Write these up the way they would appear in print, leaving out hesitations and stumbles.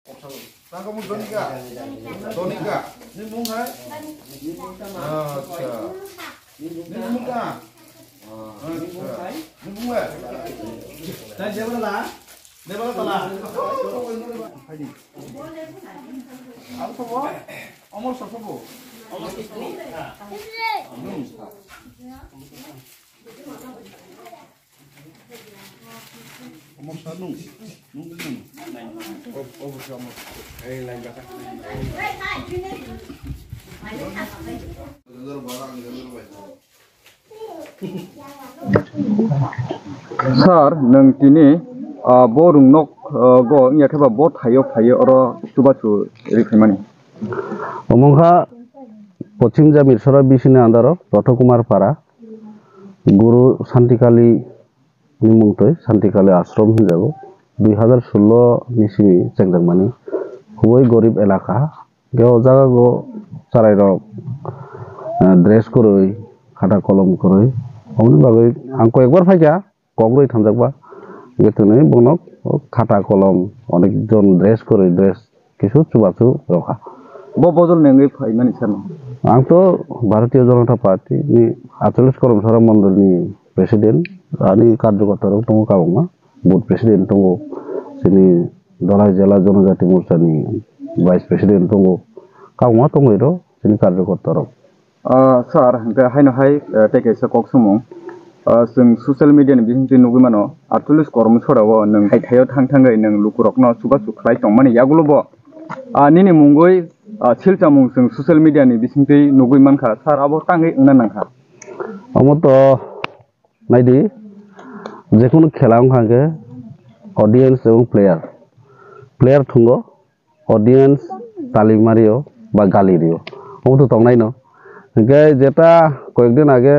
Sang kamu Donika. Donika. Ini mung hai? Acha. Ini mung ka? Ini mung hai? Ini mung hai? Nah, jebala la. Jebala tala. Haidi. Aku sobo? Omor sobo. Omor kitni? Omor sanu. Nunggu. Oh, sama. Lain belakang. Sir, nang kini borung nok go nya khaba bot hayo oro subachu rifimani. Omongha পশ্চিম জামিরসরা বিশিনে আন্দার রথকুমার পাড়া গুরু শান্তিকালী নিমুংতই শান্তিকালী আশ্রম হিসাব 2016 নিসিমি চেংদাংমানি খুবই গরিব এলাকা গেও জায়গা গো চারাই rock dress করই খাতা কলম করই অমনি বাগৈ আং কয়েকবার ফাইকা কগ্রই থামজাকবা বেতনে বনক খাতা কলম অনেকজন ড্রেস করই ড্রেস কিছু চুবাচু রখা বজল নেঙ্গই ফাইমানি সানো आं तो भारतीय जनता पार्टी नि 48 कर्मचारी मंडल नि प्रेसिडेंट आनी कार्यकर्ता दङ काबुमा बुथ प्रेसिडेंट दङ सिनि दलाइ जिल्ला जनजाति मोर्चा नि भाइस प्रेसिडेंट दङ काबुमा दङ सिनि कार्यकर्ता दङ सार हंका हायनो हाय टेकेसा कक्सुमं जों ससियेल मिडिया नि बिथिंजों नुगैमानो 48 कर्मचारियाव नों हायथायाव थांथाङै नों लुकुरकनो सुबा सुख्लाय दंमाने यागुलबो निनि मुंगै सिलचामुं जों ससियेल मिडिया नि बिथिंजों नुगैमानखा सार आबो ताङै उना नांखा अमत नायदि जेखुनु खेला हांगे ऑडियंस एवं प्लेयर थुंगो ऑडियंस तालिमारियो बा गालिरियो अमत तंगनाय न गे जेटा कয়েকদিন आगे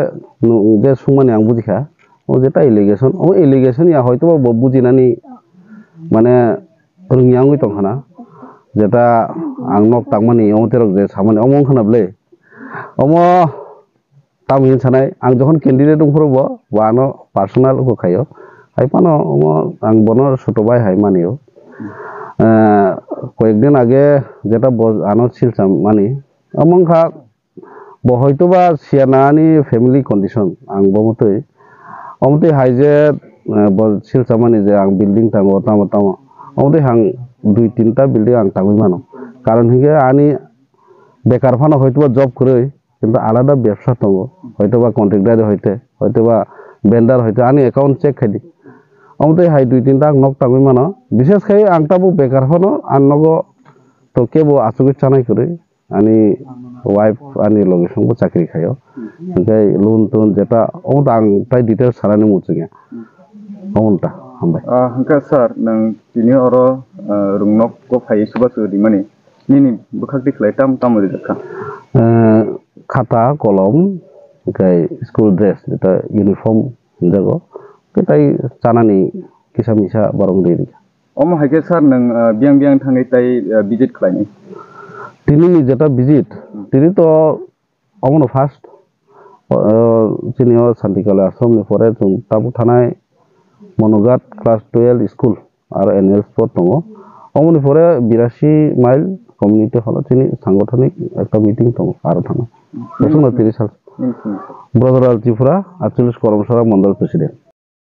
जे सुमाने आं बुजिखा ओ जेटा एलिगेशन या হয়তো बुजिनानि माने रोंयाङै तंखाना जेटा आं नक तांमानि अमतेरक जे सामानि अमं खनाबले अमो तामिन सानाय आं जखन कैंडिडेट दंफोरबो वानो पर्सनल होखायो हायपानो अमो आं बनो सटबाय हाय मानियो কয়েকদিন आगे जेटा आनो सिलचाम मानि अमंखा बहयतोबा सियानानि फैमिली कंडीशन आं बमतै अमते हायजे सिलचामानि जे आं बिल्डिं तांगो तामो अमते हां 2-3टा बिल्डिं आं तांगै मानो कारण हिगे आनी बेकार फानो हयतोबा जब करै किन्तु आलादा व्यवसा दङ हयतोबा कन्ट्राक्टर हयतोबा वेंडर हयतो आनी अकाउंट चेक खायदि अमते हाय 2-3टा नक तांगै मानो विशेष खाय आं ताबो बेकार फानो आनगो तो केबो आसुगि चानाय करै आनी वाइफ आनी लोकेशनबो चाकरी खायो ओमफ्राय लोन टोन जेटा अमत आं प्राय डिटेल्स सारानि मुचुङा अमनता हामबाय हंका सार नों बिनि अरो रुंनक को फायै सुबासु दिमानि निनि बुखाक दिखलाय ताम ओरै जाखा खाता कलम ओमफ्राय स्कुल ड्रेस जेटा इउनिफर्म जागो केटाय चानानि किसा मिसा बारं देरि अम हायके सार नों बियां थाङै ताय विजिट खालायनाय तिनि जेटा विजिट तिनि तो अमनो फार्स्ट सिनियर शान्तिकाली आश्रमनि परे जों ताबो थानाय मनोगात क्लास 12 स्कुल और एनुअल स्पोर्ट दङ अमनि परे 82 माइल कम्युनिटी हल तिनि सांगठनिक একটা মিটিং दङ आरो थाङो 30 साल ब्रदर त्रिपुरा 48 कर्मचारी मंडल प्रेसिडेंट